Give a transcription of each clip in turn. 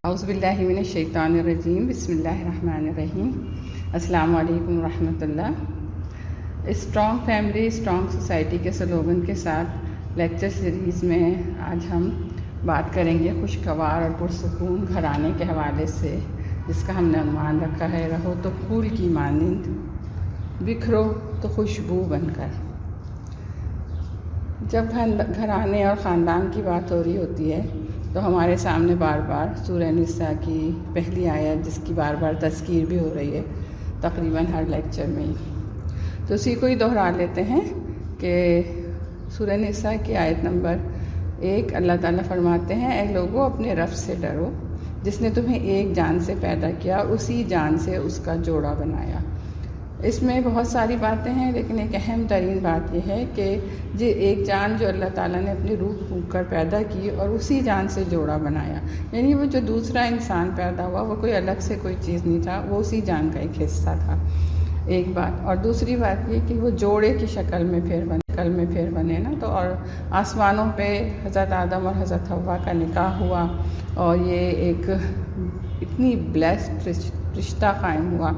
اعوذ باللہ من الشیطان الرجیم، بسم اللہ الرحمن الرحیم۔ السلام علیکم ورحمۃ اللہ۔ اسٹرانگ فیملی اسٹرانگ سوسائٹی کے سلوگن کے ساتھ لیکچر سیریز میں آج ہم بات کریں گے خوشگوار اور پرسکون گھرانے کے حوالے سے، جس کا ہم نے عنوان رکھا ہے رہو تو پھول کی مانند، بکھرو تو خوشبو بن کر۔ جب گھرانے اور خاندان کی بات ہو رہی ہوتی ہے تو ہمارے سامنے بار بار سورہ نساء کی پہلی آیت، جس کی بار بار تذکیر بھی ہو رہی ہے تقریباً ہر لیکچر میں ہی، تو اسی کو ہی دہرا لیتے ہیں کہ سورہ نساء کی آیت نمبر 1 اللہ تعالیٰ فرماتے ہیں، اے لوگو اپنے رب سے ڈرو جس نے تمہیں ایک جان سے پیدا کیا، اسی جان سے اس کا جوڑا بنایا۔ اس میں بہت ساری باتیں ہیں، لیکن ایک اہم ترین بات یہ ہے کہ ایک جان جو اللہ تعالیٰ نے اپنی روح پھونک کر پیدا کی اور اسی جان سے جوڑا بنایا، یعنی وہ جو دوسرا انسان پیدا ہوا وہ کوئی الگ سے کوئی چیز نہیں تھا، وہ اسی جان کا ایک حصہ تھا، ایک بات۔ اور دوسری بات یہ کہ وہ جوڑے کی شکل میں پھر بنے نا، تو اور آسمانوں پہ حضرت آدم اور حضرت حوا کا نکاح ہوا، اور یہ ایک اتنی بلیسڈ رشتہ قائم ہوا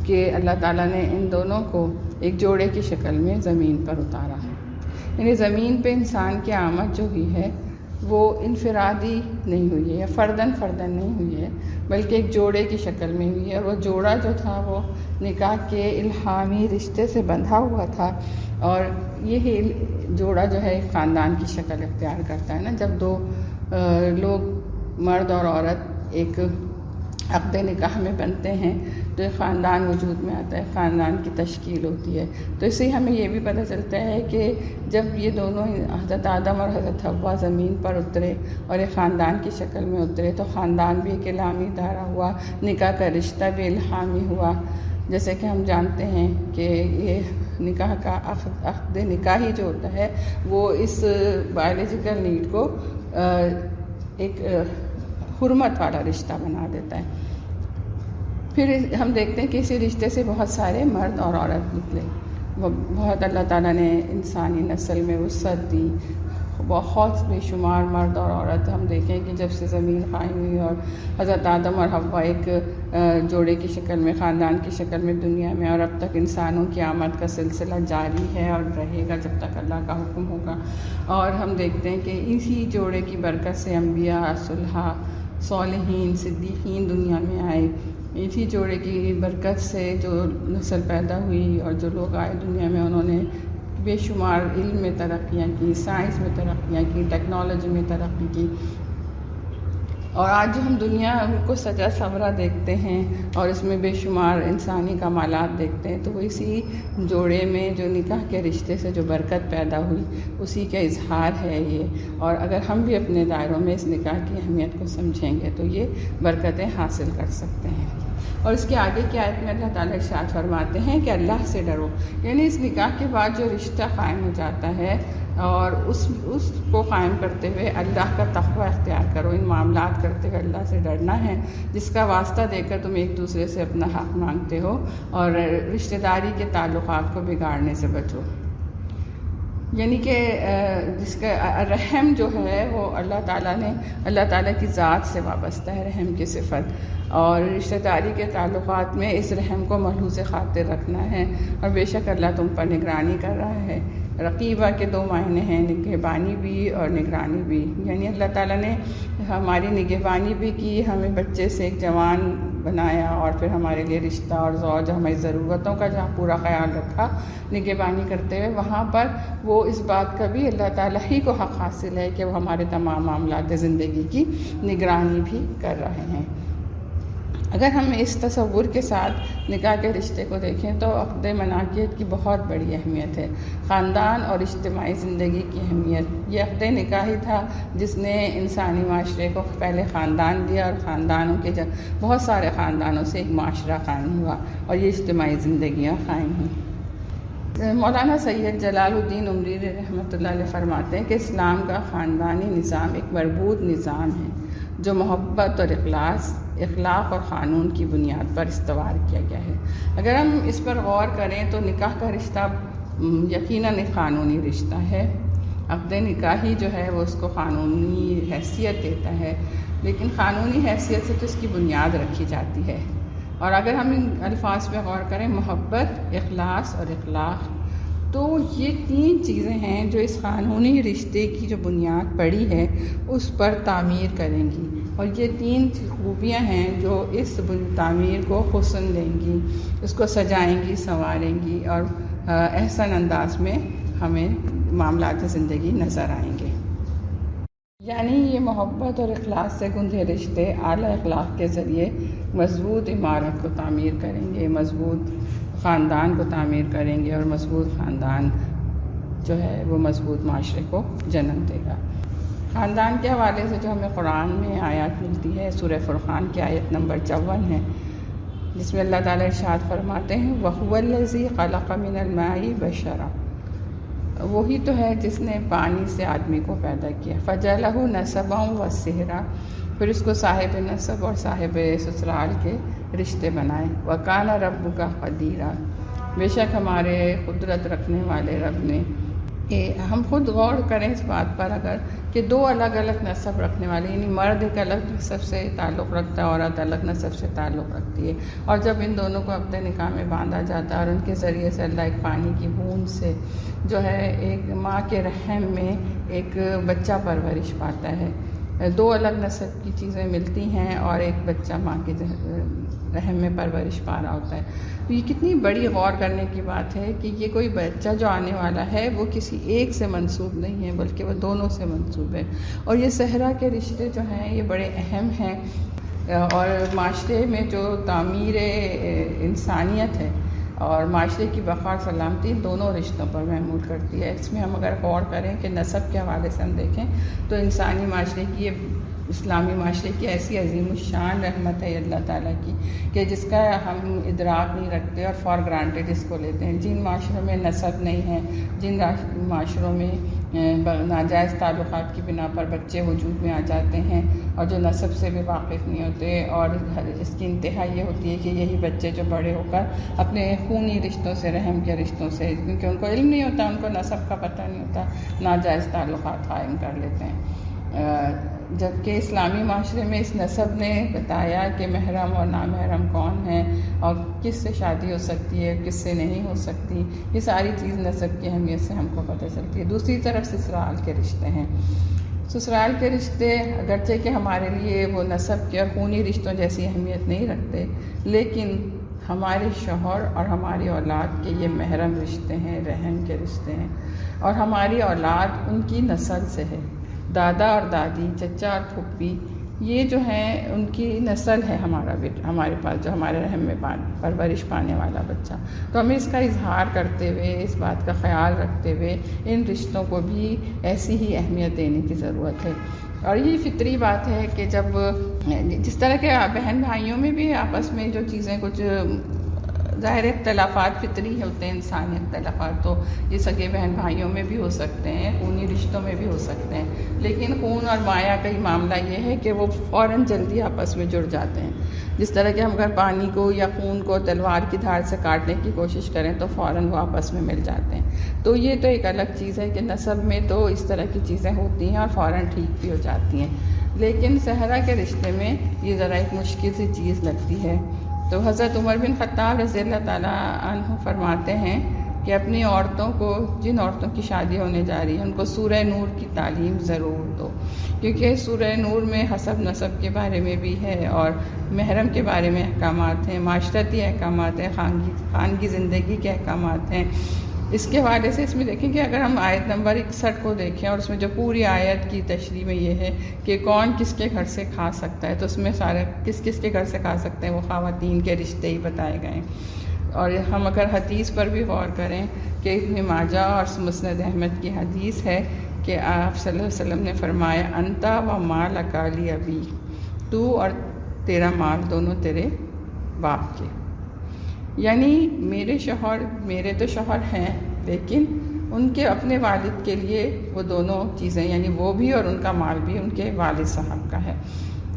کہ اللہ تعالیٰ نے ان دونوں کو ایک جوڑے کی شکل میں زمین پر اتارا ہے۔ یعنی زمین پہ انسان کی آمد جو ہوئی ہے وہ انفرادی نہیں ہوئی ہے یا فردن نہیں ہوئی ہے، بلکہ ایک جوڑے کی شکل میں ہوئی ہے، اور وہ جوڑا جو تھا وہ نکاح کے الہامی رشتے سے بندھا ہوا تھا، اور یہی جوڑا جو ہے خاندان کی شکل اختیار کرتا ہے نا۔ جب دو لوگ مرد اور عورت ایک عقد نکاح میں بنتے ہیں تو ایک خاندان وجود میں آتا ہے، خاندان کی تشکیل ہوتی ہے۔ تو اس سے ہمیں یہ بھی پتہ چلتا ہے کہ جب یہ دونوں حضرت آدم اور حضرت حوا زمین پر اترے اور ایک خاندان کی شکل میں اترے تو خاندان بھی ایک الہامی ادارہ ہوا، نکاح کا رشتہ بھی الہامی ہوا۔ جیسے کہ ہم جانتے ہیں کہ یہ نکاح کا عقد نکاحی جو ہوتا ہے وہ اس بایولوجیکل نیڈ کو ایک حرمت والا رشتہ بنا دیتا ہے۔ پھر ہم دیکھتے ہیں کہ اسی رشتے سے بہت سارے مرد اور عورت نکلے، بہت اللہ تعالیٰ نے انسانی نسل میں وسعت دی، بہت بے شمار مرد اور عورت ہم دیکھیں کہ جب سے زمین قائم ہوئی اور حضرت آدم اور حوا ایک جوڑے کی شکل میں، خاندان کی شکل میں دنیا میں، اور اب تک انسانوں کی آمد کا سلسلہ جاری ہے اور رہے گا جب تک اللہ کا حکم ہوگا۔ اور ہم دیکھتے ہیں کہ اسی جوڑے کی برکت سے انبیاء، صلحاء، صالحین، صدیقین دنیا میں آئے، اسی جوڑے کی برکت سے جو نسل پیدا ہوئی اور جو لوگ آئے دنیا میں، انہوں نے بے شمار علم میں ترقیاں کی، سائنس میں ترقیاں کی، ٹیکنالوجی میں ترقی کی، اور آج جو ہم دنیا کو سجا سنورا دیکھتے ہیں اور اس میں بے شمار انسانی کمالات دیکھتے ہیں تو وہ اسی جوڑے میں جو نکاح کے رشتے سے جو برکت پیدا ہوئی اسی کا اظہار ہے یہ۔ اور اگر ہم بھی اپنے دائروں میں اس نکاح کی اہمیت کو سمجھیں گے تو یہ برکتیں حاصل کر سکتے ہیں۔ اور اس کے آگے کی آیت میں اللہ تعالیٰ ارشاد فرماتے ہیں کہ اللہ سے ڈرو، یعنی اس نکاح کے بعد جو رشتہ قائم ہو جاتا ہے اور اس کو قائم کرتے ہوئے اللہ کا تقوی اختیار کرو، ان معاملات کرتے ہوئے اللہ سے ڈرنا ہے، جس کا واسطہ دے کر تم ایک دوسرے سے اپنا حق مانگتے ہو، اور رشتہ داری کے تعلقات کو بگاڑنے سے بچو۔ یعنی کہ جس کا رحم جو ہے وہ اللہ تعالیٰ کی ذات سے وابستہ ہے، رحم کی صفت، اور رشتہ داری کے تعلقات میں اس رحم کو ملحوظ خاطر رکھنا ہے، اور بے شک اللہ تم پر نگرانی کر رہا ہے۔ رقیبہ کے 2 معنی ہیں، نگہبانی بھی اور نگرانی بھی، یعنی اللہ تعالیٰ نے ہماری نگہبانی بھی کی، ہمیں بچے سے ایک جوان بنایا، اور پھر ہمارے لیے رشتہ اور زوج، ہماری ضرورتوں کا جہاں پورا خیال رکھا نگہبانی کرتے ہوئے، وہاں پر وہ اس بات کا بھی اللہ تعالیٰ ہی کو حق حاصل ہے کہ وہ ہمارے تمام معاملات زندگی کی نگرانی بھی کر رہے ہیں۔ اگر ہم اس تصور کے ساتھ نکاح کے رشتے کو دیکھیں تو عقد مناکحت کی بہت بڑی اہمیت ہے، خاندان اور اجتماعی زندگی کی اہمیت۔ یہ عقد نکاح ہی تھا جس نے انسانی معاشرے کو پہلے خاندان دیا، اور خاندانوں کے بہت سارے خاندانوں سے ایک معاشرہ قائم ہوا، اور یہ اجتماعی زندگیاں قائم ہوئیں۔ مولانا سید جلال الدین عمری رحمۃ اللہ علیہ فرماتے ہیں کہ اسلام کا خاندانی نظام ایک مربوط نظام ہے جو محبت اور اخلاق اور قانون کی بنیاد پر استوار کیا گیا ہے۔ اگر ہم اس پر غور کریں تو نکاح کا رشتہ یقیناً ایک قانونی رشتہ ہے، عقد نکاح ہی جو ہے وہ اس کو قانونی حیثیت دیتا ہے، لیکن قانونی حیثیت سے تو اس کی بنیاد رکھی جاتی ہے۔ اور اگر ہم ان الفاظ پہ غور کریں، محبت، اخلاص اور اخلاق، تو یہ 3 چیزیں ہیں جو اس قانونی رشتے کی جو بنیاد پڑی ہے اس پر تعمیر کریں گی، اور یہ 3 خوبیاں ہیں جو اس تعمیر کو حسن دیں گی، اس کو سجائیں گی، سنواریں گی، اور احسن انداز میں ہمیں معاملات زندگی نظر آئیں گے۔ یعنی یہ محبت اور اخلاص سے گندھے رشتے اعلیٰ اخلاق کے ذریعے مضبوط عمارت کو تعمیر کریں گے، مضبوط خاندان کو تعمیر کریں گے، اور مضبوط خاندان جو ہے وہ مضبوط معاشرے کو جنم دے گا۔ خاندان کے حوالے سے جو ہمیں قرآن میں آیات ملتی ہے، سورہ فرقان کی آیت نمبر 54 ہے، جس میں اللہ تعالیٰ ارشاد فرماتے ہیں وَهُوَ الَّذِي خَلَقَ مِنَ الْمَاءِ بَشَرًا، وہی تو ہے جس نے پانی سے آدمی کو پیدا کیا، فَجَعَلَهُ نَسَبًا وَصِهرًا، پھر اس کو صاحب نسب اور صاحب سسرال کے رشتے بنائے، وَكَانَ رَبُّكَ قَدِيرًا، بے شک ہمارے قدرت رکھنے والے رب نے، ہم خود غور کریں اس بات پر اگر کہ 2 الگ الگ نسب رکھنے والے، یعنی مرد ایک الگ نسب سے تعلق رکھتا ہے، عورت الگ نسب سے تعلق رکھتی ہے، اور جب ان دونوں کو عقد نکاح میں باندھا جاتا ہے اور ان کے ذریعے سے اللہ ایک پانی کی بوند سے جو ہے ایک ماں کے رحم میں ایک بچہ پرورش پاتا ہے، 2 الگ نسب کی چیزیں ملتی ہیں اور ایک بچہ ماں کے رحم میں پرورش پا رہا ہوتا ہے، تو یہ کتنی بڑی غور کرنے کی بات ہے کہ یہ کوئی بچہ جو آنے والا ہے وہ کسی ایک سے منسوب نہیں ہے بلکہ وہ دونوں سے منسوب ہے، اور یہ صحرا کے رشتے جو ہیں یہ بڑے اہم ہیں، اور معاشرے میں جو تعمیر انسانیت ہے اور معاشرے کی بقا اور سلامتی دونوں رشتوں پر محمول کرتی ہے۔ اس میں ہم اگر غور کریں کہ نسب کے حوالے سے ہم دیکھیں تو انسانی معاشرے کی یہ اسلامی معاشرے کی ایسی عظیم الشان رحمت ہے اللہ تعالیٰ کی کہ جس کا ہم ادراک نہیں رکھتے اور فار گرانٹیڈ اس کو لیتے ہیں۔ جن معاشروں میں نسب نہیں ہے، جن معاشروں میں ناجائز تعلقات کی بنا پر بچے وجود میں آ جاتے ہیں اور جو نسب سے بھی واقف نہیں ہوتے، اور اس کی انتہا یہ ہوتی ہے کہ یہی بچے جو بڑے ہو کر اپنے خونی رشتوں سے، رحم کے رشتوں سے، کیونکہ ان کو علم نہیں ہوتا، ان کو نسب کا پتہ نہیں ہوتا، ناجائز تعلقات قائم کر لیتے ہیں۔ جبکہ اسلامی معاشرے میں اس نسب نے بتایا کہ محرم اور نامحرم کون ہیں اور کس سے شادی ہو سکتی ہے، کس سے نہیں ہو سکتی، یہ ساری چیز نسب کی اہمیت سے ہم کو پتہ چلتی ہے۔ دوسری طرف سسرال کے رشتے ہیں۔ سسرال کے رشتے اگرچہ کہ ہمارے لیے وہ نسب کے اور خونی رشتوں جیسی اہمیت نہیں رکھتے، لیکن ہمارے شوہر اور ہماری اولاد کے یہ محرم رشتے ہیں، رحم کے رشتے ہیں، اور ہماری اولاد ان کی نسل سے ہے۔ دادا اور دادی، چچا اور پھپھی، یہ جو ہیں ان کی نسل ہے ہمارے پاس جو ہمارے رحم میں پرورش پانے والا بچہ، تو ہمیں اس کا اظہار کرتے ہوئے، اس بات کا خیال رکھتے ہوئے ان رشتوں کو بھی ایسی ہی اہمیت دینے کی ضرورت ہے۔ اور یہ فطری بات ہے کہ جب جس طرح کے بہن بھائیوں میں بھی آپس میں جو چیزیں کچھ ظاہر اختلافات فطری ہوتے ہیں، انسانی اختلافات تو یہ سگے بہن بھائیوں میں بھی ہو سکتے ہیں، خونی رشتوں میں بھی ہو سکتے ہیں، لیکن خون اور مایا کا ہی معاملہ یہ ہے کہ وہ فوراً جلدی آپس میں جڑ جاتے ہیں۔ جس طرح کہ ہم اگر پانی کو یا خون کو تلوار کی دھار سے کاٹنے کی کوشش کریں تو فوراً وہ آپس میں مل جاتے ہیں، تو یہ تو ایک الگ چیز ہے کہ نسب میں تو اس طرح کی چیزیں ہوتی ہیں اور فوراً ٹھیک بھی ہو جاتی ہیں، لیکن صحرا کے رشتے میں یہ ذرا ایک مشکل سی چیز لگتی ہے۔ تو حضرت عمر بن خطاب رضی اللہ تعالیٰ عنہ فرماتے ہیں کہ اپنی عورتوں کو، جن عورتوں کی شادی ہونے جا رہی ہے، ان کو سورہ نور کی تعلیم ضرور دو، کیونکہ سورہ نور میں حسب نسب کے بارے میں بھی ہے اور محرم کے بارے میں احکامات ہیں، معاشرتی احکامات ہیں، خانگی زندگی کے احکامات ہیں۔ اس کے حوالے سے اس میں دیکھیں کہ اگر ہم آیت نمبر 61 کو دیکھیں اور اس میں جو پوری آیت کی تشریح میں یہ ہے کہ کون کس کے گھر سے کھا سکتا ہے، تو اس میں سارے کس کس کے گھر سے کھا سکتے ہیں وہ خواتین کے رشتے ہی بتائے گئے ہیں۔ اور ہم اگر حدیث پر بھی غور کریں کہ ابن ماجہ اور مسند احمد کی حدیث ہے کہ آپ صلی اللہ علیہ وسلم نے فرمایا انتا و مال اکالی ابی، تو اور تیرا مال دونوں تیرے باپ کے، یعنی میرے تو شوہر ہیں لیکن ان کے اپنے والد کے لیے وہ دونوں چیزیں، یعنی وہ بھی اور ان کا مال بھی ان کے والد صاحب کا ہے۔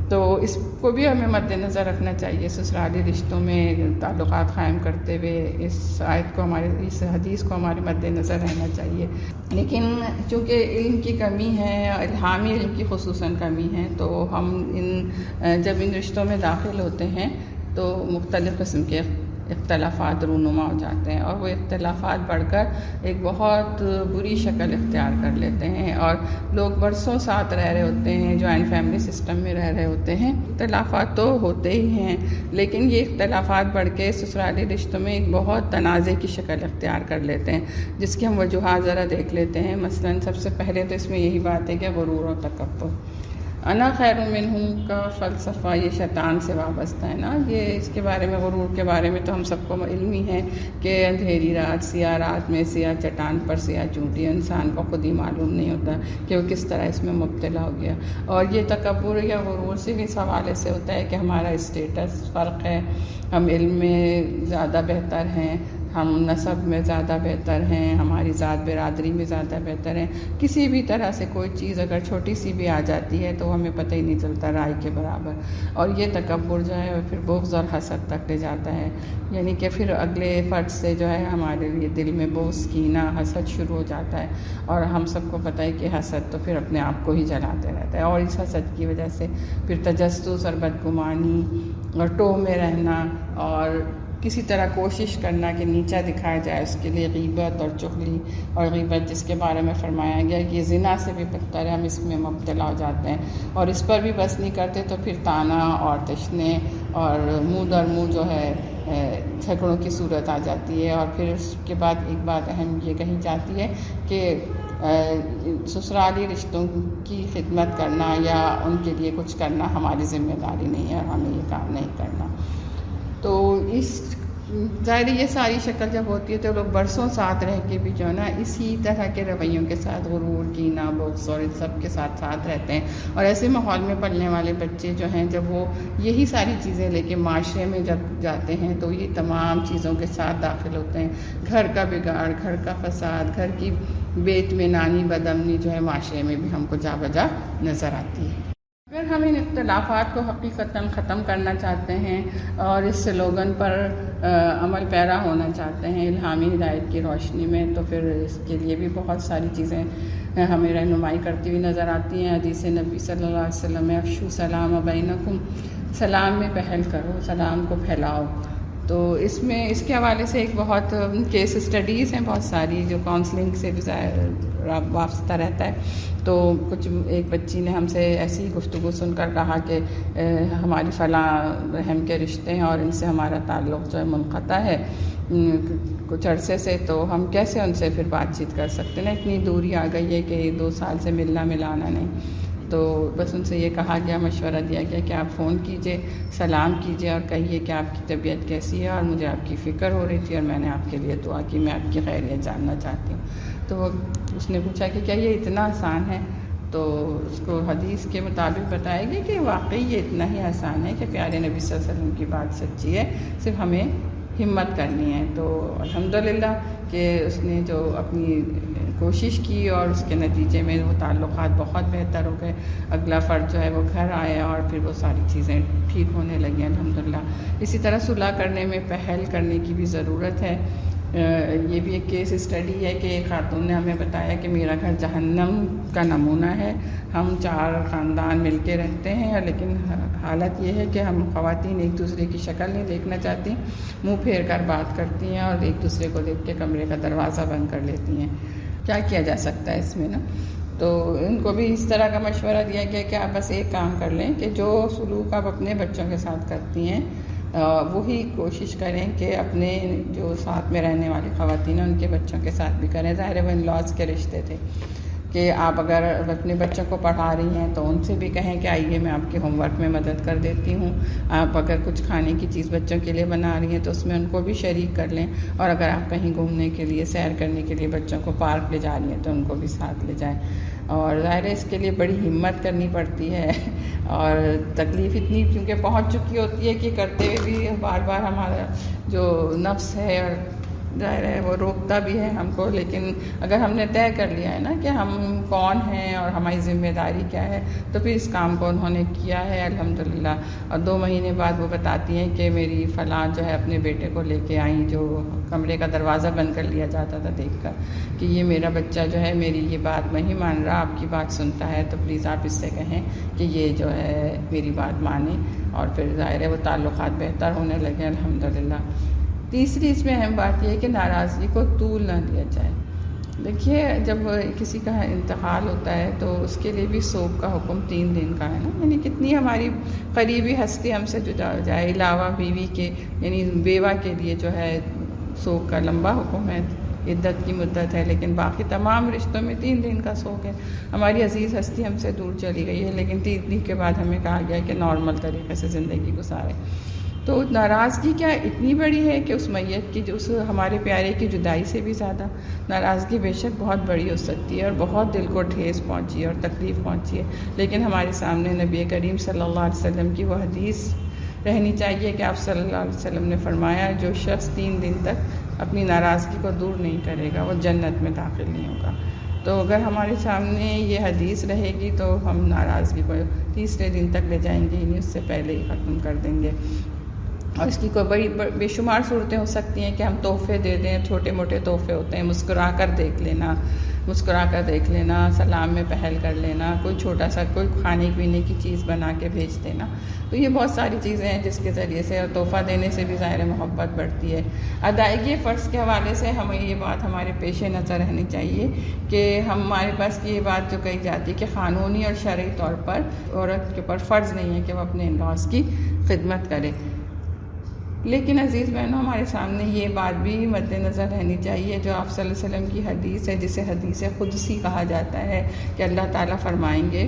تو اس کو بھی ہمیں مد نظر رکھنا چاہیے سسرالی رشتوں میں تعلقات قائم کرتے ہوئے، اس آیت کو اس حدیث کو ہمارے مد نظر رہنا چاہیے۔ لیکن چونکہ علم کی کمی ہے، الہامی علم کی خصوصاً کمی ہے، تو ہم جب ان رشتوں میں داخل ہوتے ہیں تو مختلف قسم کے اختلافات رونما ہو جاتے ہیں، اور وہ اختلافات بڑھ کر ایک بہت بری شکل اختیار کر لیتے ہیں، اور لوگ برسوں ساتھ رہ رہے ہوتے ہیں، جوائنٹ فیملی سسٹم میں رہ رہے ہوتے ہیں، اختلافات تو ہوتے ہی ہیں، لیکن یہ اختلافات بڑھ کے سسرالی رشتوں میں ایک بہت تنازع کی شکل اختیار کر لیتے ہیں، جس کی ہم وجوہات ذرا دیکھ لیتے ہیں۔ مثلاً سب سے پہلے تو اس میں یہی بات ہے کہ غرور و تکبر۔ انا خیر منہم کا فلسفہ یہ شیطان سے وابستہ ہے نا، یہ اس کے بارے میں، غرور کے بارے میں تو ہم سب کو علم ہی ہے کہ اندھیری رات، سیاہ رات میں سیاہ چٹان پر سیاہ چونٹی، انسان کو خود ہی معلوم نہیں ہوتا کہ وہ کس طرح اس میں مبتلا ہو گیا۔ اور یہ تکبر یا غرور صرف اس حوالے سے ہوتا ہے کہ ہمارا اسٹیٹس فرق ہے، ہم علم میں زیادہ بہتر ہیں، ہم نسب میں زیادہ بہتر ہیں، ہماری ذات برادری میں زیادہ بہتر ہیں، کسی بھی طرح سے کوئی چیز اگر چھوٹی سی بھی آ جاتی ہے تو ہمیں پتہ ہی نہیں چلتا رائے کے برابر، اور یہ تکبر جو ہے پھر بغض اور حسد تک لے جاتا ہے، یعنی کہ پھر اگلے فرد سے جو ہے ہمارے لیے دل میں بغض، کینہ، حسد شروع ہو جاتا ہے، اور ہم سب کو پتہ ہے کہ حسد تو پھر اپنے آپ کو ہی جلاتے رہتا ہے، اور اس حسد کی وجہ سے پھر تجسس اور بدگمانی اور ٹو میں رہنا، اور کسی طرح کوشش کرنا کہ نیچا دکھایا جائے، اس کے لیے غیبت اور چغلی، اور غیبت جس کے بارے میں فرمایا گیا کہ یہ زنا سے بھی بدتر ہے، ہم اس میں مبتلا ہو جاتے ہیں، اور اس پر بھی بس نہیں کرتے تو پھر طعنہ اور تشنے اور منہ در منہ جو ہے جھگڑوں کی صورت آ جاتی ہے، اور پھر اس کے بعد ایک بات اہم یہ کہی جاتی ہے کہ سسرالی رشتوں کی خدمت کرنا یا ان کے لیے کچھ کرنا ہماری ذمہ داری نہیں ہے، اور ہمیں یہ کام نہیں کرنا۔ تو اس ظاہر یہ ساری شکل جب ہوتی ہے تو لوگ برسوں ساتھ رہ کے بھی جو ہے نا اسی طرح کے رویوں کے ساتھ، غرور، کینہ، بغض اور ان سب کے ساتھ رہتے ہیں، اور ایسے ماحول میں پلنے والے بچے جو ہیں جب وہ یہی ساری چیزیں لے کے معاشرے میں جب جاتے ہیں تو یہ تمام چیزوں کے ساتھ داخل ہوتے ہیں، گھر کا بگاڑ، گھر کا فساد، گھر کی بے اطمینانی، بدامنی جو ہے معاشرے میں بھی ہم کو جا بجا نظر آتی ہے۔ اگر ہم ان اختلافات کو حقیقتاً ختم کرنا چاہتے ہیں اور اس سلوگن پر عمل پیرا ہونا چاہتے ہیں الہامی ہدایت کی روشنی میں، تو پھر اس کے لیے بھی بہت ساری چیزیں ہمیں رہنمائی کرتی ہوئی نظر آتی ہیں۔ حدیث نبی صلی اللہ علیہ وسلم میں افشوا سلام بینکم، سلام میں پہل کرو، سلام کو پھیلاؤ۔ تو اس میں اس کے حوالے سے ایک بہت کیس اسٹڈیز ہیں بہت ساری جو کاؤنسلنگ سے بھی وابستہ رہتا ہے۔ تو کچھ ایک بچی نے ہم سے ایسی گفتگو سن کر کہا کہ ہماری فلاں رحم کے رشتے ہیں اور ان سے ہمارا تعلق جو ہے منقطع ہے کچھ عرصے سے، تو ہم کیسے ان سے پھر بات چیت کر سکتے ہیں، اتنی دوری آ گئی ہے کہ 2 سال سے ملنا ملانا نہیں۔ تو بس ان سے یہ کہا گیا، مشورہ دیا گیا کہ آپ فون کیجئے، سلام کیجئے اور کہیے کہ آپ کی طبیعت کیسی ہے، اور مجھے آپ کی فکر ہو رہی تھی اور میں نے آپ کے لیے دعا کی، میں آپ کی خیریت جاننا چاہتی ہوں۔ تو اس نے پوچھا کہ کیا یہ اتنا آسان ہے؟ تو اس کو حدیث کے مطابق بتائے گی کہ واقعی یہ اتنا ہی آسان ہے کہ پیارے نبی صلی اللہ علیہ وسلم کی بات سچی ہے، صرف ہمیں ہمت کرنی ہے۔ تو الحمدللہ کہ اس نے جو اپنی کوشش کی اور اس کے نتیجے میں وہ تعلقات بہت بہتر ہو گئے، اگلا فرد جو ہے وہ گھر آیا اور پھر وہ ساری چیزیں ٹھیک ہونے لگیں الحمدللہ۔ اسی طرح صلح کرنے میں پہل کرنے کی بھی ضرورت ہے۔ یہ بھی ایک کیس اسٹڈی ہے کہ ایک خاتون نے ہمیں بتایا کہ میرا گھر جہنم کا نمونہ ہے، ہم 4 خاندان مل کے رہتے ہیں، لیکن حالت یہ ہے کہ ہم خواتین ایک دوسرے کی شکل نہیں دیکھنا چاہتی، منہ پھیر کر بات کرتی ہیں اور ایک دوسرے کو دیکھ کے کمرے کا دروازہ بند کر لیتی ہیں۔ کیا کیا جا سکتا ہے اس میں نا؟ تو ان کو بھی اس طرح کا مشورہ دیا گیا کہ آپ بس ایک کام کر لیں کہ جو سلوک آپ اپنے بچوں کے ساتھ کرتی ہیں وہی کوشش کریں کہ اپنے جو ساتھ میں رہنے والی خواتین ہیں ان کے بچوں کے ساتھ بھی کریں۔ ظاہر ہے وہ ان لاز کے رشتے تھے کہ آپ اگر اپنے بچوں کو پڑھا رہی ہیں تو ان سے بھی کہیں کہ آئیے میں آپ کے ہوم ورک میں مدد کر دیتی ہوں، آپ اگر کچھ کھانے کی چیز بچوں کے لیے بنا رہی ہیں تو اس میں ان کو بھی شریک کر لیں، اور اگر آپ کہیں گھومنے کے لیے، سیر کرنے کے لیے بچوں کو پارک لے جا رہی ہیں تو ان کو بھی ساتھ لے جائیں۔ اور ظاہر ہے اس کے لیے بڑی ہمت کرنی پڑتی ہے اور تکلیف اتنی کیونکہ پہنچ چکی ہوتی ہے کہ کرتے ہوئے بھی بار بار ہمارا جو نفس ہے اور ظاہر ہے وہ روکتا بھی ہے ہم کو، لیکن اگر ہم نے طے کر لیا ہے نا کہ ہم کون ہیں اور ہماری ذمہ داری کیا ہے، تو پھر اس کام کو انہوں نے کیا ہے الحمدللہ۔ اور 2 مہینے بعد وہ بتاتی ہیں کہ میری فلاں جو ہے اپنے بیٹے کو لے کے آئیں، جو کمرے کا دروازہ بند کر لیا جاتا تھا دیکھ کر کہ یہ میرا بچہ جو ہے میری یہ بات نہیں مان رہا، آپ کی بات سنتا ہے، تو پلیز آپ اس سے کہیں کہ یہ جو ہے میری بات مانے، اور پھر ظاہر ہے وہ تعلقات بہتر ہونے لگے الحمدللہ۔ تیسری اس میں اہم بات یہ ہے کہ ناراضگی کو طول نہ دیا جائے۔ دیکھیے جب کسی کا انتقال ہوتا ہے تو اس کے لیے بھی سوگ کا حکم 3 دن کا ہے نا، یعنی کتنی ہماری قریبی ہستی ہم سے جدا ہو جائے، علاوہ بیوی کے یعنی بیوہ کے لیے جو ہے سوگ کا لمبا حکم ہے، عدت کی مدت ہے، لیکن باقی تمام رشتوں میں 3 دن کا سوگ ہے۔ ہماری عزیز ہستی ہم سے دور چلی گئی ہے، لیکن 3 دن کے بعد ہمیں کہا گیا کہ نارمل طریقے سے زندگی گزارے۔ تو ناراضگی کیا اتنی بڑی ہے کہ اس میت کی جو اس ہمارے پیارے کی جدائی سے بھی زیادہ ناراضگی بے شک بہت بڑی ہو سکتی ہے اور بہت دل کو ٹھیس پہنچی ہے اور تکلیف پہنچی ہے، لیکن ہمارے سامنے نبی کریم صلی اللہ علیہ وسلم کی وہ حدیث رہنی چاہیے کہ آپ صلی اللہ علیہ وسلم نے فرمایا جو شخص 3 دن تک اپنی ناراضگی کو دور نہیں کرے گا وہ جنت میں داخل نہیں ہوگا۔ تو اگر ہمارے سامنے یہ حدیث رہے گی تو ہم ناراضگی کو 3 دن تک لے جائیں گے، یعنی اس سے پہلے ہی ختم کر دیں گے۔ اور اس کی کوئی بے شمار صورتیں ہو سکتی ہیں کہ ہم تحفے دے دیں، چھوٹے موٹے تحفے ہوتے ہیں، مسکرا کر دیکھ لینا، سلام میں پہل کر لینا، کوئی چھوٹا سا کوئی کھانے پینے کی چیز بنا کے بھیج دینا، تو یہ بہت ساری چیزیں ہیں جس کے ذریعے سے، اور تحفہ دینے سے بھی ظاہر محبت بڑھتی ہے۔ ادائیگی فرض کے حوالے سے ہمیں یہ بات ہمارے پیش نظر رہنی چاہیے کہ ہمارے پاس یہ بات جو کہی جاتی ہے کہ قانونی اور شرعی طور پر عورت کے اوپر فرض نہیں ہے کہ وہ اپنے ان-لاز کی خدمت کرے، لیکن عزیز بہنوں ہمارے سامنے یہ بات بھی مد نظر رہنی چاہیے جو آپ صلی اللہ علیہ وسلم کی حدیث ہے، جسے حدیث قدسی کہا جاتا ہے کہ اللہ تعالیٰ فرمائیں گے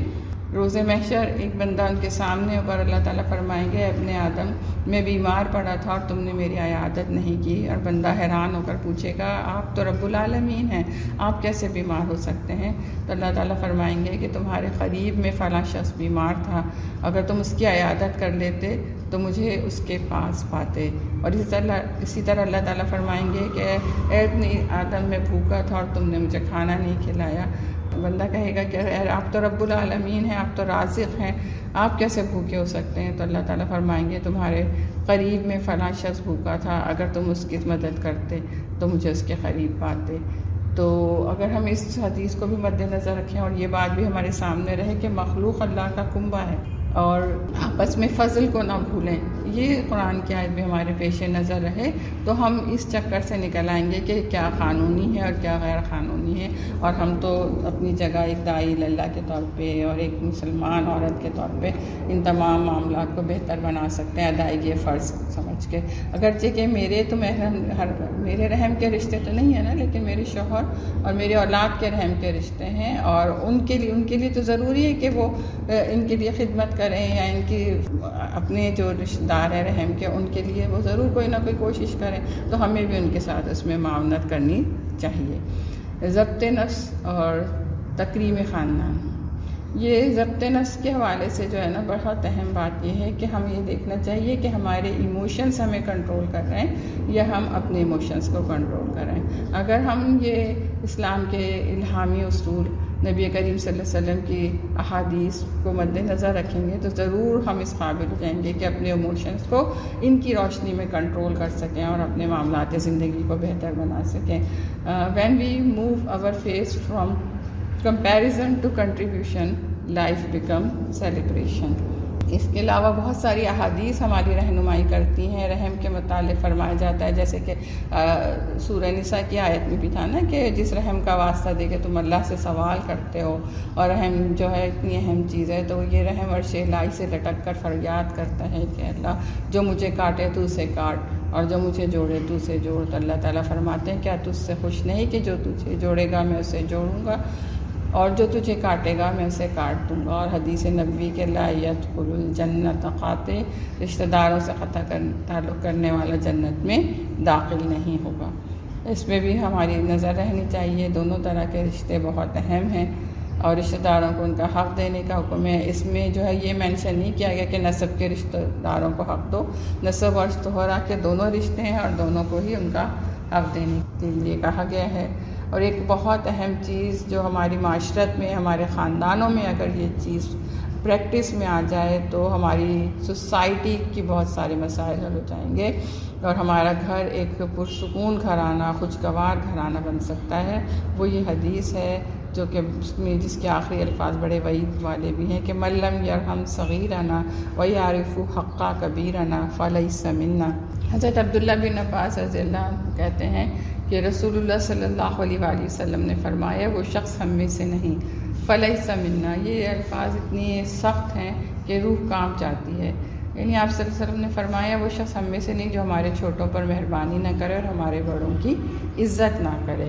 روز محشر ایک بندہ ان کے سامنے ہو کر اللہ تعالیٰ فرمائیں گے ابن آدم میں بیمار پڑا تھا اور تم نے میری عیادت نہیں کی، اور بندہ حیران ہو کر پوچھے گا آپ تو رب العالمین ہیں، آپ کیسے بیمار ہو سکتے ہیں؟ تو اللہ تعالیٰ فرمائیں گے کہ تمہارے قریب میں فلاں شخص بیمار تھا، اگر تم اس کی عیادت کر لیتے تو مجھے اس کے پاس پاتے، اور اسی طرح اللہ تعالیٰ فرمائیں گے کہ اے ابن آدم میں بھوکا تھا اور تم نے مجھے کھانا نہیں کھلایا۔ بندہ کہے گا کہ آپ تو رب العالمین ہیں، آپ تو رازق ہیں، آپ کیسے بھوکے ہو سکتے ہیں؟ تو اللہ تعالیٰ فرمائیں گے تمہارے قریب میں فلاں شخص بھوکا تھا، اگر تم اس کی مدد کرتے تو مجھے اس کے قریب پاتے۔ تو اگر ہم اس حدیث کو بھی مد نظر رکھیں اور یہ بات بھی ہمارے سامنے رہے کہ مخلوق اللہ کا کنبہ ہے اور آپس میں فضل کو نہ بھولیں، یہ قرآن کی آیت بھی ہمارے پیش نظر رہے تو ہم اس چکر سے نکل آئیں گے کہ کیا قانونی ہے اور کیا غیر قانونی ہے، اور ہم تو اپنی جگہ ایک داعی اللہ کے طور پہ اور ایک مسلمان عورت کے طور پہ ان تمام معاملات کو بہتر بنا سکتے ہیں ادائیگی فرض سمجھ کے، اگرچہ کہ میرے تو میرے رحم کے رشتے تو نہیں ہیں نا، لیکن میرے شوہر اور میرے اولاد کے رحم کے رشتے ہیں، اور ان کے لیے تو ضروری ہے کہ وہ ان کے لیے خدمت کریں، یا ان کی اپنے جو رشتہ دار ہیں رحم کے ان کے لیے وہ ضرور کوئی نہ کوئی کوشش کریں، تو ہمیں بھی ان کے ساتھ اس میں معاونت کرنی چاہیے۔ ضبط نفس اور تکریم خاندان، یہ ضبط نفس کے حوالے سے جو ہے نا بہت اہم بات یہ ہے کہ ہمیں یہ دیکھنا چاہیے کہ ہمارے ایموشنز ہمیں کنٹرول کر رہے ہیں یا ہم اپنے ایموشنز کو کنٹرول کر رہے ہیں۔ اگر ہم یہ اسلام کے الہامی اصول، نبی کریم صلی اللہ علیہ وسلم کی احادیث کو مد نظر رکھیں گے تو ضرور ہم اس قابل ہو جائیں گے کہ اپنے ایموشنز کو ان کی روشنی میں کنٹرول کر سکیں اور اپنے معاملات زندگی کو بہتر بنا سکیں۔ When we move our face from comparison to contribution, life become celebration۔ اس کے علاوہ بہت ساری احادیث ہماری رہنمائی کرتی ہیں، رحم کے متعلق فرمایا جاتا ہے، جیسے کہ سورہ نساء کی آیت میں بھی تھا نا کہ جس رحم کا واسطہ دے کے تم اللہ سے سوال کرتے ہو، اور رحم جو ہے اتنی اہم چیز ہے، تو یہ رحم عرش الہی سے لٹک کر فریاد کرتا ہے کہ اللہ جو مجھے کاٹے تو اسے کاٹ اور جو مجھے جوڑے تو اسے جوڑ۔ تو اللہ تعالیٰ فرماتے ہیں کیا تجھ سے خوش نہیں کہ جو تجھے جوڑے گا میں اسے جوڑوں گا اور جو تجھے کاٹے گا میں اسے کاٹ دوں گا۔ اور حدیث نبوی کے لا يدخل الجنت قاطع، رشتہ داروں سے قطع تعلق کرنے والا جنت میں داخل نہیں ہوگا۔ اس میں بھی ہماری نظر رہنی چاہیے، دونوں طرح کے رشتے بہت اہم ہیں اور رشتہ داروں کو ان کا حق دینے کا حکم ہے۔ اس میں جو ہے یہ مینشن نہیں کیا گیا کہ نسب کے رشتہ داروں کو حق دو، نسب اور شوہرہ کے دونوں رشتے ہیں اور دونوں کو ہی ان کا حق دینے کے لیے کہا گیا ہے۔ اور ایک بہت اہم چیز جو ہماری معاشرت میں، ہمارے خاندانوں میں اگر یہ چیز پریکٹس میں آ جائے تو ہماری سوسائٹی کی بہت سارے مسائل حل ہو جائیں گے اور ہمارا گھر ایک پرسکون گھرانہ، خوشگوار گھرانہ بن سکتا ہے۔ وہ یہ حدیث ہے جو کہ جس کے آخری الفاظ بڑے وعید والے بھی ہیں کہ من لم یرحم صغیرنا ویعرف حق کبیرنا فلیس منا۔ حضرت عبداللہ بن عباس رضی اللہ عنہ کہتے ہیں کہ رسول اللہ صلی اللہ علیہ وآلہ وسلم نے فرمایا وہ شخص ہم میں سے نہیں، فلیس منا۔ یہ الفاظ اتنی سخت ہیں کہ روح کانپ جاتی ہے۔ یعنی آپ صلی اللہ علیہ وسلم نے فرمایا وہ شخص ہم میں سے نہیں جو ہمارے چھوٹوں پر مہربانی نہ کرے اور ہمارے بڑوں کی عزت نہ کرے۔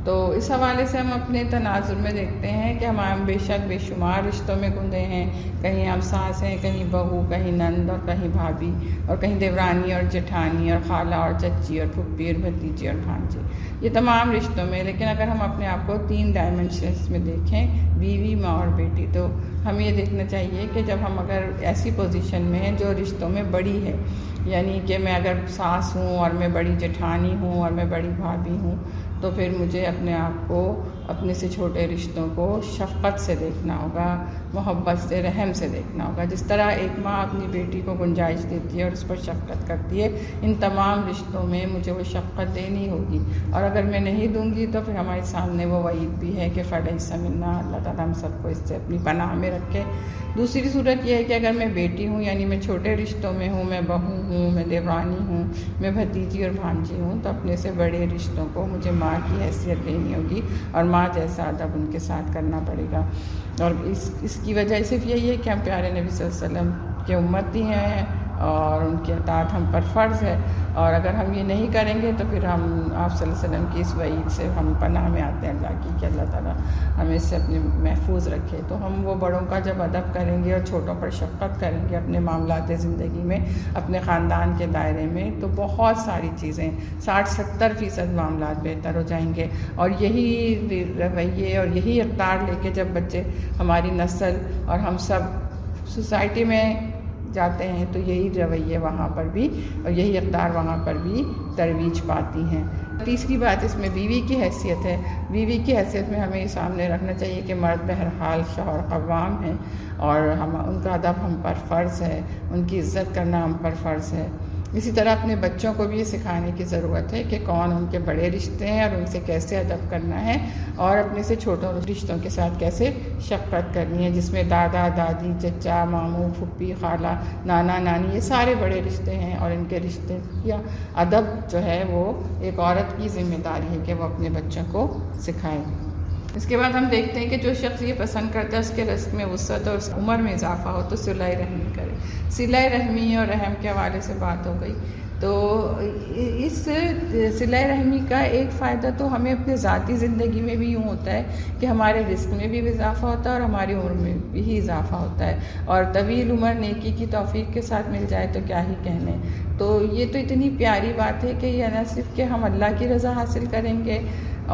تو اس حوالے سے ہم اپنے تناظر میں دیکھتے ہیں کہ ہم بے شک بے شمار رشتوں میں گندے ہیں، کہیں ہم ساس ہیں، کہیں بہو، کہیں نند اور کہیں بھابھی، اور کہیں دیورانی اور جٹھانی اور خالہ اور چچی اور پھپھی اور بھتیجی اور بھانجی، یہ تمام رشتوں میں۔ لیکن اگر ہم اپنے آپ کو 3 ڈائمنشنس میں دیکھیں، بیوی، ماں اور بیٹی، تو ہمیں یہ دیکھنا چاہیے کہ جب ہم اگر ایسی پوزیشن میں ہیں جو رشتوں میں بڑی ہے، یعنی کہ میں اگر ساس ہوں اور میں بڑی جٹھانی ہوں اور میں بڑی بھابھی ہوں، تو پھر مجھے اپنے آپ کو، اپنے سے چھوٹے رشتوں کو شفقت سے دیکھنا ہوگا، محبت سے، رحم سے دیکھنا ہوگا۔ جس طرح ایک ماں اپنی بیٹی کو گنجائش دیتی ہے اور اس پر شفقت کرتی ہے، ان تمام رشتوں میں مجھے وہ شفقت دینی ہوگی، اور اگر میں نہیں دوں گی تو پھر ہمارے سامنے وہ وعید بھی ہے کہ فلیس منا۔ اللہ تعالیٰ ہم سب کو اس سے اپنی پناہ میں رکھے۔ دوسری صورت یہ ہے کہ اگر میں بیٹی ہوں، یعنی میں چھوٹے رشتوں میں ہوں، میں بہو ہوں، میں دیورانی ہوں، میں بھتیجی اور بھانجی ہوں، تو اپنے سے بڑے رشتوں کو مجھے ماں کی حیثیت دینی ہوگی اور ماں جیسا ادب ان کے ساتھ کرنا پڑے گا۔ اور اس کی وجہ صرف یہی ہے کہ ہم پیارے نبی صلی اللہ علیہ وسلم کے امتی ہیں اور ان کی اطاعت ہم پر فرض ہے، اور اگر ہم یہ نہیں کریں گے تو پھر ہم آپ صلی اللہ علیہ وسلم کی اس وعید سے ہم پناہ میں آتے ہیں اللہ کی، کہ اللہ تعالیٰ ہمیں اس سے اپنے محفوظ رکھے۔ تو ہم وہ بڑوں کا جب ادب کریں گے اور چھوٹوں پر شفقت کریں گے اپنے معاملات زندگی میں، اپنے خاندان کے دائرے میں، تو بہت ساری چیزیں 60-70% معاملات بہتر ہو جائیں گے۔ اور یہی رویے اور یہی اقدار لے کے جب بچے، ہماری نسل اور ہم سب سوسائٹی میں جاتے ہیں تو یہی رویے وہاں پر بھی اور یہی اقدار وہاں پر بھی ترویج پاتی ہیں۔ تیسری بات اس میں بیوی کی حیثیت ہے۔ بیوی کی حیثیت میں ہمیں یہ سامنے رکھنا چاہیے کہ مرد بہرحال شوہر قوام ہیں اور ان کا ادب ہم پر فرض ہے، ان کی عزت کرنا ہم پر فرض ہے۔ اسی طرح اپنے بچوں کو بھی یہ سکھانے کی ضرورت ہے کہ کون ان کے بڑے رشتے ہیں اور ان سے کیسے ادب کرنا ہے، اور اپنے سے چھوٹوں رشتوں کے ساتھ کیسے شفقت کرنی ہے، جس میں دادا، دادی، چچا، ماموں، پھپھی، خالہ، نانا، نانی، یہ سارے بڑے رشتے ہیں، اور ان کے رشتے یا ادب جو ہے وہ ایک عورت کی ذمہ داری ہے کہ وہ اپنے بچوں کو سکھائے۔ اس کے بعد ہم دیکھتے ہیں کہ جو شخص یہ پسند کرتا ہے اس کے رزق میں وسعت اور عمر میں اضافہ ہو تو صلہ رحمی کرے۔ صلہ رحمی اور رحم کے حوالے سے بات ہو گئی، تو اس صلہ رحمی کا ایک فائدہ تو ہمیں اپنے ذاتی زندگی میں بھی یوں ہوتا ہے کہ ہمارے رزق میں بھی اضافہ ہوتا ہے اور ہماری عمر میں بھی اضافہ ہوتا ہے، اور طویل عمر نیکی کی توفیق کے ساتھ مل جائے تو کیا ہی کہنے۔ تو یہ تو اتنی پیاری بات ہے کہ یہ نہ صرف کہ ہم اللہ کی رضا حاصل کریں گے،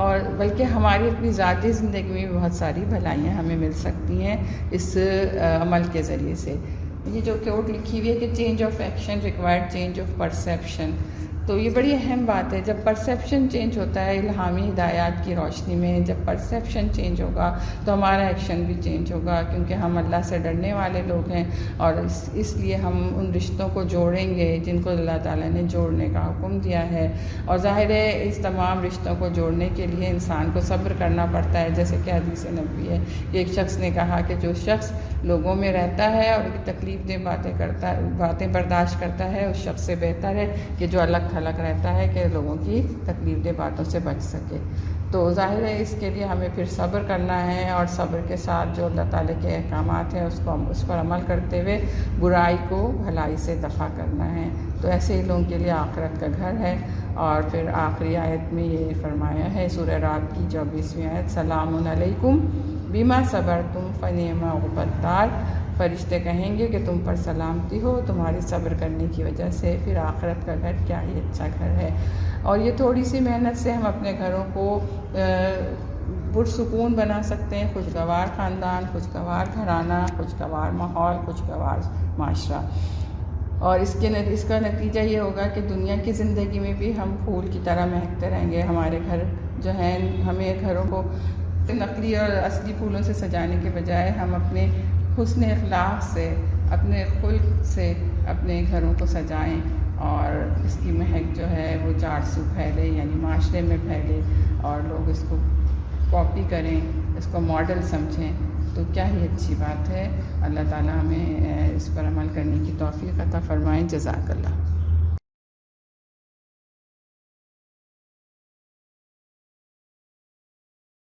اور بلکہ ہماری اپنی ذاتی زندگی میں بہت ساری بھلائیاں ہمیں مل سکتی ہیں اس عمل کے ذریعے سے۔ یہ جو کوٹ لکھی ہوئی ہے کہ change of action required change of perception, تو یہ بڑی اہم بات ہے۔ جب پرسیپشن چینج ہوتا ہے الہامی ہدایات کی روشنی میں، جب پرسیپشن چینج ہوگا تو ہمارا ایکشن بھی چینج ہوگا، کیونکہ ہم اللہ سے ڈرنے والے لوگ ہیں، اور اس لیے ہم ان رشتوں کو جوڑیں گے جن کو اللہ تعالیٰ نے جوڑنے کا حکم دیا ہے۔ اور ظاہر ہے اس تمام رشتوں کو جوڑنے کے لیے انسان کو صبر کرنا پڑتا ہے، جیسے کہ حدیث نبوی ہے کہ ایک شخص نے کہا کہ جو شخص لوگوں میں رہتا ہے اور تکلیف دہ باتیں برداشت کرتا ہے، اس شخص سے بہتر ہے کہ جو الگ تھلگ رہتا ہے کہ لوگوں کی تکلیف دہ باتوں سے بچ سکے۔ تو ظاہر ہے اس کے لیے ہمیں پھر صبر کرنا ہے، اور صبر کے ساتھ جو اللہ تعالیٰ کے احکامات ہیں اس پر عمل کرتے ہوئے برائی کو بھلائی سے دفع کرنا ہے۔ تو ایسے ہی لوگوں کے لیے آخرت کا گھر ہے۔ اور پھر آخری آیت میں یہ فرمایا ہے سورہ رات کی 24ویں آیت، سلام علیکم بما صبرتم فنعم عقبی الدار، فرشتے کہیں گے کہ تم پر سلامتی ہو تمہاری صبر کرنے کی وجہ سے، پھر آخرت کا گھر کیا ہی اچھا گھر ہے۔ اور یہ تھوڑی سی محنت سے ہم اپنے گھروں کو پرسکون بنا سکتے ہیں، خوشگوار خاندان، خوشگوار گھرانہ، خوشگوار ماحول، خوشگوار معاشرہ۔ اور اس کا نتیجہ یہ ہوگا کہ دنیا کی زندگی میں بھی ہم پھول کی طرح مہکتے رہیں گے. ہمارے گھر جو ہیں، ہمیں گھروں کو نقلی اور اصلی پھولوں سے سجانے کے بجائے ہم اپنے حسن اخلاق سے، اپنے خلق سے اپنے گھروں کو سجائیں، اور اس کی مہک جو ہے وہ چار سو پھیلے، یعنی معاشرے میں پھیلے، اور لوگ اس کو کاپی کریں، اس کو ماڈل سمجھیں. تو کیا ہی اچھی بات ہے. اللہ تعالیٰ ہمیں اس پر عمل کرنے کی توفیق عطا فرمائیں. جزاک اللہ.